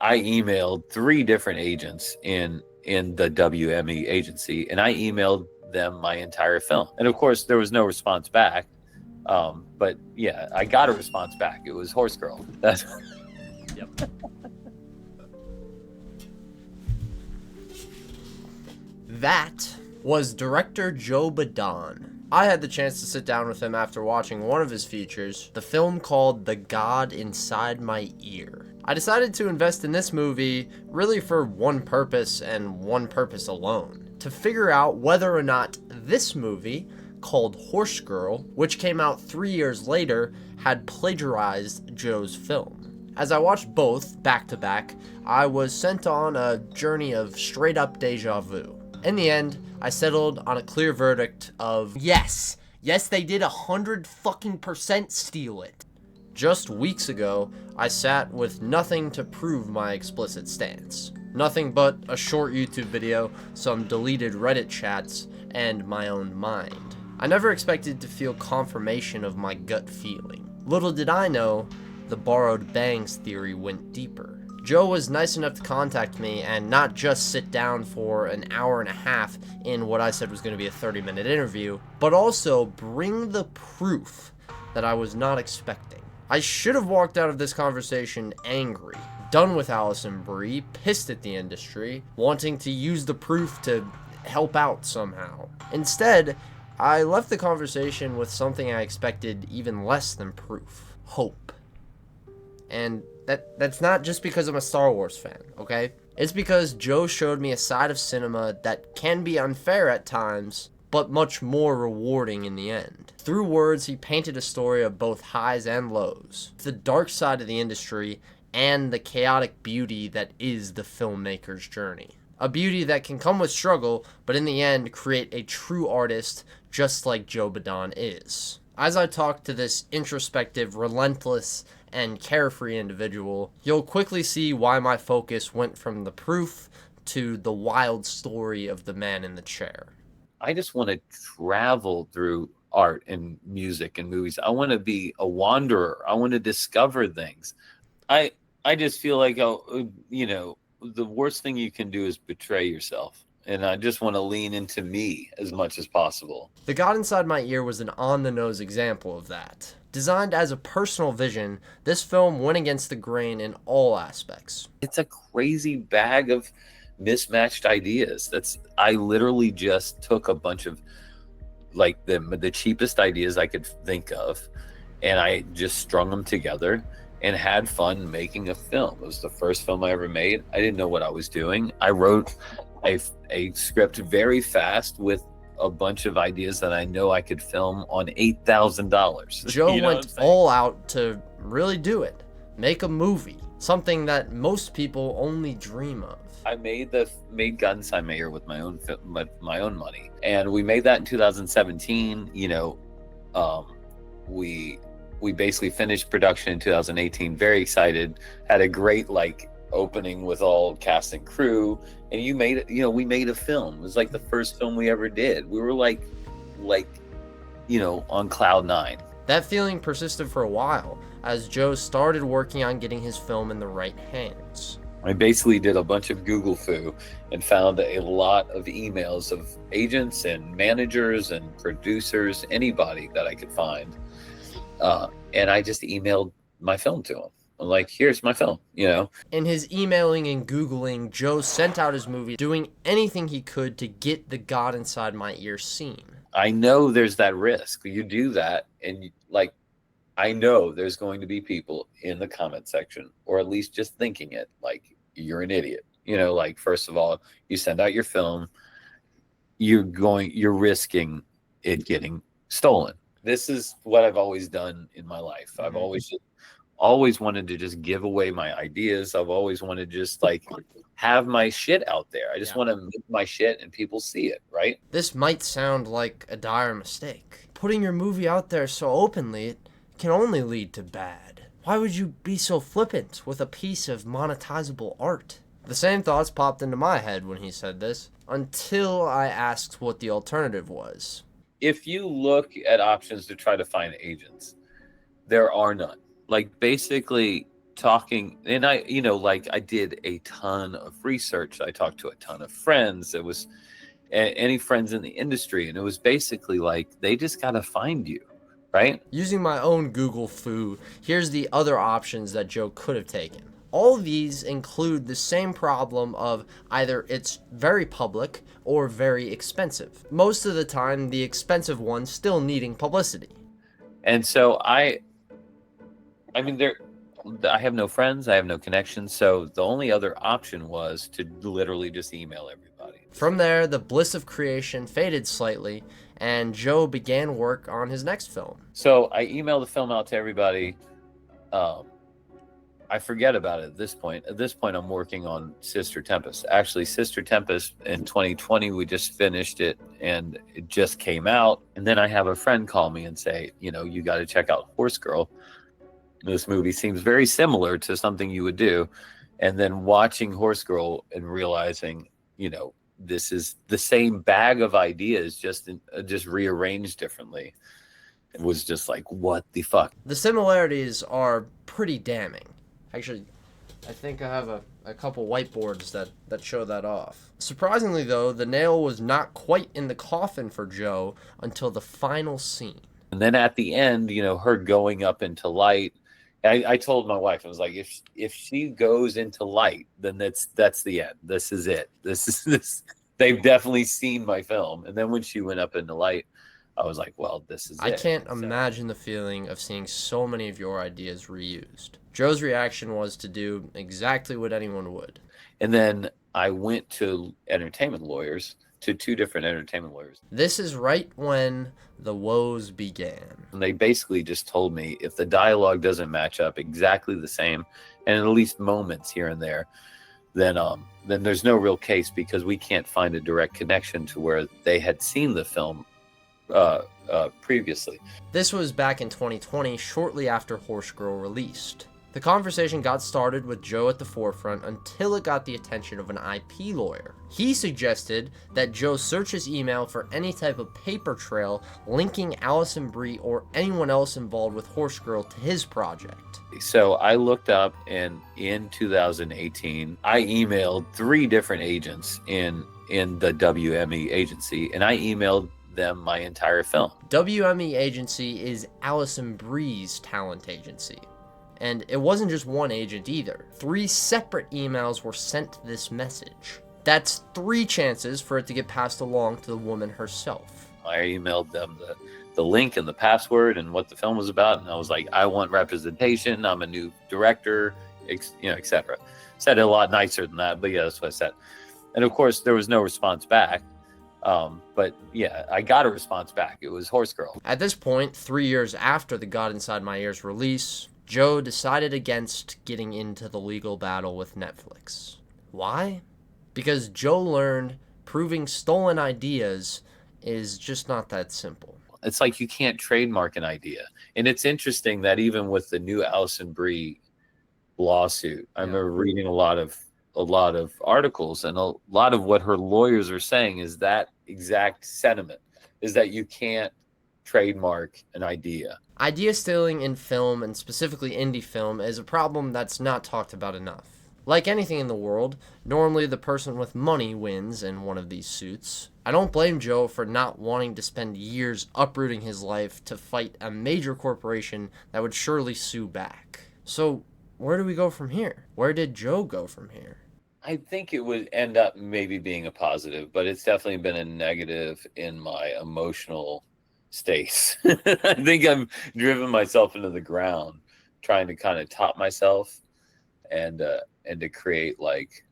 I emailed 3 different agents in the WME agency, and I emailed them my entire film. And of course, there was no response back. But yeah, I got a response back. It was Horse Girl. That's Yep. That was director Joe Badon. I had the chance to sit down with him after watching one of his features, the film called The God Inside My Ear. I decided to invest in this movie really for one purpose and one purpose alone: to figure out whether or not this movie, called Horse Girl, which came out 3 years later, had plagiarized Joe's film. As I watched both back to back, I was sent on a journey of straight up deja vu. In the end, I settled on a clear verdict of yes, they did 100% steal it. Just weeks ago, I sat with nothing to prove my explicit stance. Nothing but a short YouTube video, some deleted Reddit chats, and my own mind. I never expected to feel confirmation of my gut feeling. Little did I know, the borrowed bangs theory went deeper. Joe was nice enough to contact me and not just sit down for an hour and a half in what I said was going to be a 30-minute interview, but also bring the proof that I was not expecting. I should have walked out of this conversation angry, done with Allison Brie, pissed at the industry, wanting to use the proof to help out somehow. Instead, I left the conversation with something I expected even less than proof: hope. And that's not just because I'm a Star Wars fan, okay? It's because Joe showed me a side of cinema that can be unfair at times, but much more rewarding in the end. Through words, he painted a story of both highs and lows, the dark side of the industry and the chaotic beauty that is the filmmaker's journey. A beauty that can come with struggle, but in the end create a true artist just like Joe Badon is. As I talk to this introspective, relentless, and carefree individual, you'll quickly see why my focus went from the proof to the wild story of the man in the chair. I just want to travel through art and music and movies. I want to be a wanderer. I want to discover things. I I just feel like the worst thing you can do is betray yourself. And I just want to lean into me as much as possible. The God Inside My Ear was an on-the-nose example of that. Designed as a personal vision, this film went against the grain in all aspects. It's a crazy bag of mismatched ideas. I literally just took a bunch of like the cheapest ideas I could think of, and I just strung them together and had fun making a film. It was the first film I ever made. I didn't know what I was doing. I wrote a script very fast with a bunch of ideas that I know I could film on $8,000. Joe went all out to really do it. Make a movie. Something that most people only dream of. I made God Inside My Ear with my own money, and we made that in 2017. We basically finished production in 2018. Very excited. Had a great opening with all cast and crew, and we made a film. It was like the first film we ever did. We were on cloud nine. That feeling persisted for a while as Joe started working on getting his film in the right hands. I basically did a bunch of Google foo and found a lot of emails of agents and managers and producers, anybody that I could find. And I just emailed my film to them. I'm like, here's my film, In his emailing and Googling, Joe sent out his movie, doing anything he could to get the God Inside My Ear seen. I know there's that risk. You do that, and I know there's going to be people in the comment section, or at least just thinking it, like, you're an idiot. First of all, you send out your film, you're risking it getting stolen. This is what I've always done in my life. I've always wanted to just give away my ideas. I've always wanted to just have my shit out there. I just want to make my shit and people see it, right? This might sound like a dire mistake. Putting your movie out there so openly, it can only lead to bad. Why would you be so flippant with a piece of monetizable art? The same thoughts popped into my head when he said this, until I asked what the alternative was. If you look at options to try to find agents, there are none. Basically, talking, and I, like I did a ton of research. I talked to a ton of friends. It was any friends in the industry, and it was basically like they just got to find you, right? Using my own Google foo, here's the other options that Joe could have taken. All of these include the same problem of either it's very public or very expensive. Most of the time, the expensive one still needing publicity. And so I mean, I have no friends, I have no connections, so the only other option was to literally just email everybody. From there, the bliss of creation faded slightly, and Joe began work on his next film. So I emailed the film out to everybody. I forget about it at this point. At this point, I'm working on Sister Tempest. Actually, Sister Tempest in 2020, we just finished it and it just came out. And then I have a friend call me and say, you got to check out Horse Girl. This movie seems very similar to something you would do. And then watching Horse Girl and realizing, this is the same bag of ideas, just rearranged differently. It was just like, what the fuck? The similarities are pretty damning. Actually, I think I have a couple whiteboards that show that off. Surprisingly, though, the nail was not quite in the coffin for Joe until the final scene. And then at the end, her going up into light, I told my wife, I was like, if she goes into light, then that's the end. This is it. This. They've definitely seen my film. And then when she went up into light, I was like, well, this is it. I can't imagine the feeling of seeing so many of your ideas reused. Joe's reaction was to do exactly what anyone would. And then I went to entertainment lawyers, to 2 different entertainment lawyers. This is right when the woes began. And they basically just told me if the dialogue doesn't match up exactly the same, and at least moments here and there, then there's no real case, because we can't find a direct connection to where they had seen the film previously. This was back in 2020, shortly after Horse Girl released. The conversation got started with Joe at the forefront until it got the attention of an IP lawyer. He suggested that Joe search his email for any type of paper trail linking Allison Brie or anyone else involved with Horse Girl to his project. So I looked up, and in 2018, I emailed 3 different agents in the WME agency, and I emailed them my entire film. WME agency is Allison Brie's talent agency. And it wasn't just one agent either. 3 separate emails were sent this message. That's 3 chances for it to get passed along to the woman herself. I emailed them the link and the password and what the film was about, and I was like, I want representation. I'm a new director, etc. Said it a lot nicer than that, but yeah, that's what I said. And of course, there was no response back. But yeah, I got a response back. It was Horse Girl. At this point, 3 years after the God Inside My Ears release, Joe decided against getting into the legal battle with Netflix. Why? Because Joe learned proving stolen ideas is just not that simple. It's like you can't trademark an idea. And it's interesting that even with the new Allison Brie lawsuit, I remember reading a lot of articles, and a lot of what her lawyers are saying is that exact sentiment, is that you can't trademark an idea. Idea stealing in film, and specifically indie film, is a problem that's not talked about enough. Like anything in the world, normally the person with money wins in one of these suits. I don't blame Joe for not wanting to spend years uprooting his life to fight a major corporation that would surely sue back. So, where do we go from here? Where did Joe go from here? I think it would end up maybe being a positive, but it's definitely been a negative in my emotional state. I think I've driven myself into the ground trying to kind of top myself and to create like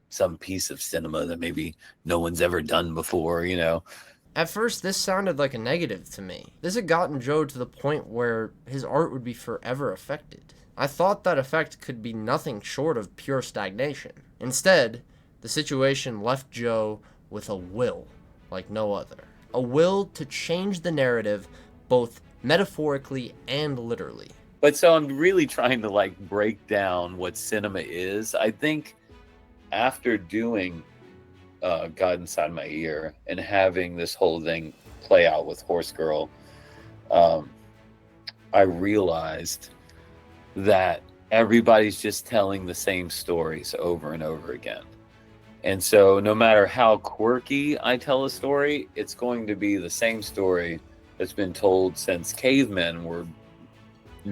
some piece of cinema that maybe no one's ever done before, At first, this sounded like a negative to me. This had gotten Joe to the point where his art would be forever affected. I thought that effect could be nothing short of pure stagnation. Instead, the situation left Joe with a will like no other. A will to change the narrative both metaphorically and literally. But so I'm really trying to like break down what cinema is. I think after doing God Inside My Ear and having this whole thing play out with Horse Girl, I realized that everybody's just telling the same stories over and over again. And so no matter how quirky I tell a story, it's going to be the same story that's been told since cavemen were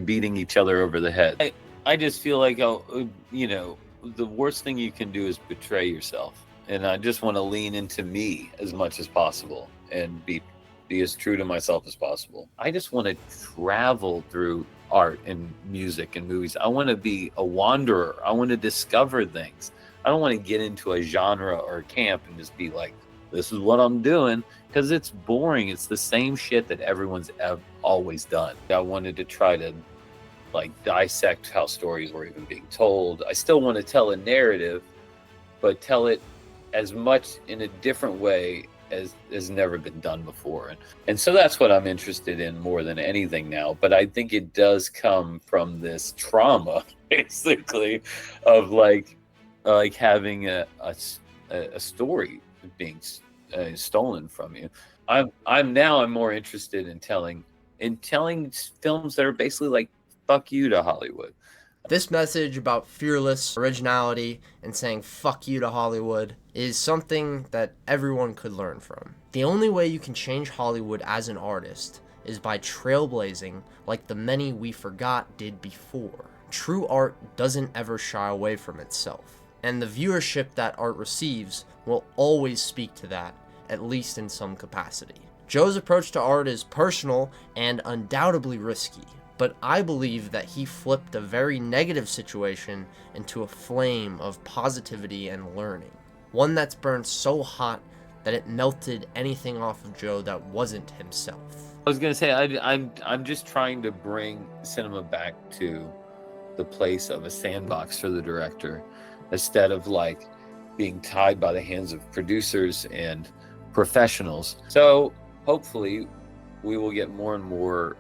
beating each other over the head. I just feel like, the worst thing you can do is betray yourself. And I just want to lean into me as much as possible and be as true to myself as possible. I just want to travel through art and music and movies. I want to be a wanderer. I want to discover things. I don't want to get into a genre or a camp and just be like, this is what I'm doing, because it's boring. It's the same shit that everyone's always done. I wanted to try to dissect how stories were even being told. I still want to tell a narrative, but tell it as much in a different way as has never been done before. And so that's what I'm interested in more than anything now. But I think it does come from this trauma, basically, of having a story being stolen from you. I'm more interested in telling films that are basically like, fuck you to Hollywood. This message about fearless originality and saying fuck you to Hollywood is something that everyone could learn from. The only way you can change Hollywood as an artist is by trailblazing like the many we forgot did before. True art doesn't ever shy away from itself, and the viewership that art receives will always speak to that, at least in some capacity. Joe's approach to art is personal and undoubtedly risky, but I believe that he flipped a very negative situation into a flame of positivity and learning. One that's burned so hot that it melted anything off of Joe that wasn't himself. I was gonna say, I'm just trying to bring cinema back to the place of a sandbox for the director, instead of being tied by the hands of producers and professionals. So hopefully we will get more and more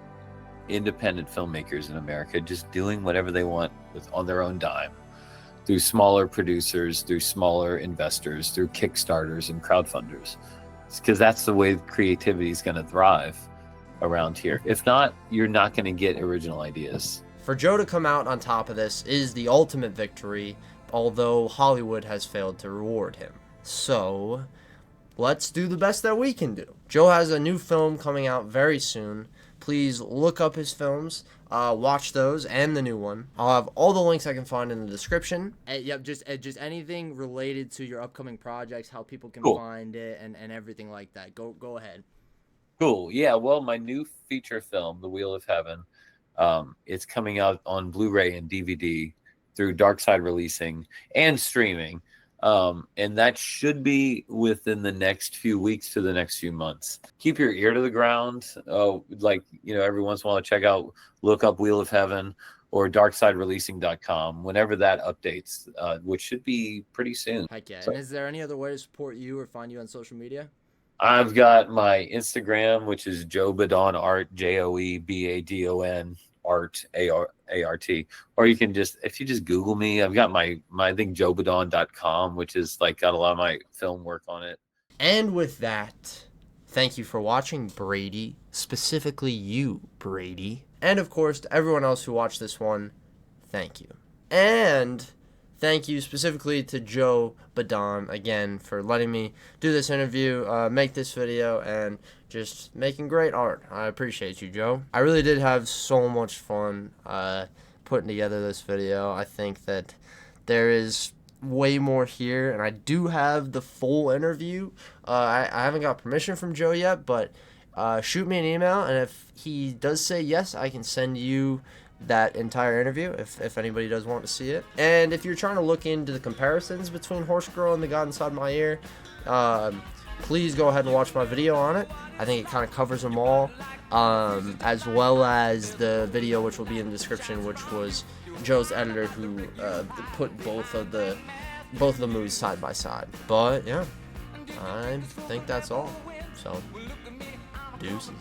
independent filmmakers in America just doing whatever they want on their own dime, through smaller producers, through smaller investors, through Kickstarters and crowdfunders, because that's the way creativity is going to thrive around here. If not, you're not going to get original ideas. For Joe to come out on top of this is the ultimate victory, although Hollywood has failed to reward him. So let's do the best that we can do. Joe has a new film coming out very soon. Please look up his films, watch those and the new one. I'll have all the links I can find in the description. Yep, just anything related to your upcoming projects, how people can find it, and everything like that. Go ahead. Cool. Yeah, well, my new feature film, The Wheel of Heaven, it's coming out on Blu-ray and DVD through Darkside Releasing and streaming. And that should be within the next few weeks to the next few months. Keep your ear to the ground. Every once in a while, look up Wheel of Heaven or darksidereleasing.com whenever that updates, which should be pretty soon. Heck yeah. And is there any other way to support you or find you on social media? I've got my Instagram, which is Joe Badon Art, JoeBadon Art, ART, or you can if you just Google me. I've got my I think joebadon.com, which is got a lot of my film work on it. And with that, thank you for watching, Brady, specifically you, Brady, and of course to everyone else who watched this one, thank you. And thank you specifically to Joe Badon again for letting me do this interview, make this video, and just making great art. I appreciate you, Joe. I really did have so much fun putting together this video. I think that there is way more here, and I do have the full interview. I haven't got permission from Joe yet, but shoot me an email, and if he does say yes, I can send you that entire interview if anybody does want to see it. And if you're trying to look into the comparisons between Horse Girl and The God Inside My Ear, please go ahead and watch my video on it. I think it kind of covers them all, as well as the video which will be in the description, which was Joe's editor who put both of the movies side by side. But yeah, I think that's all. So deuces.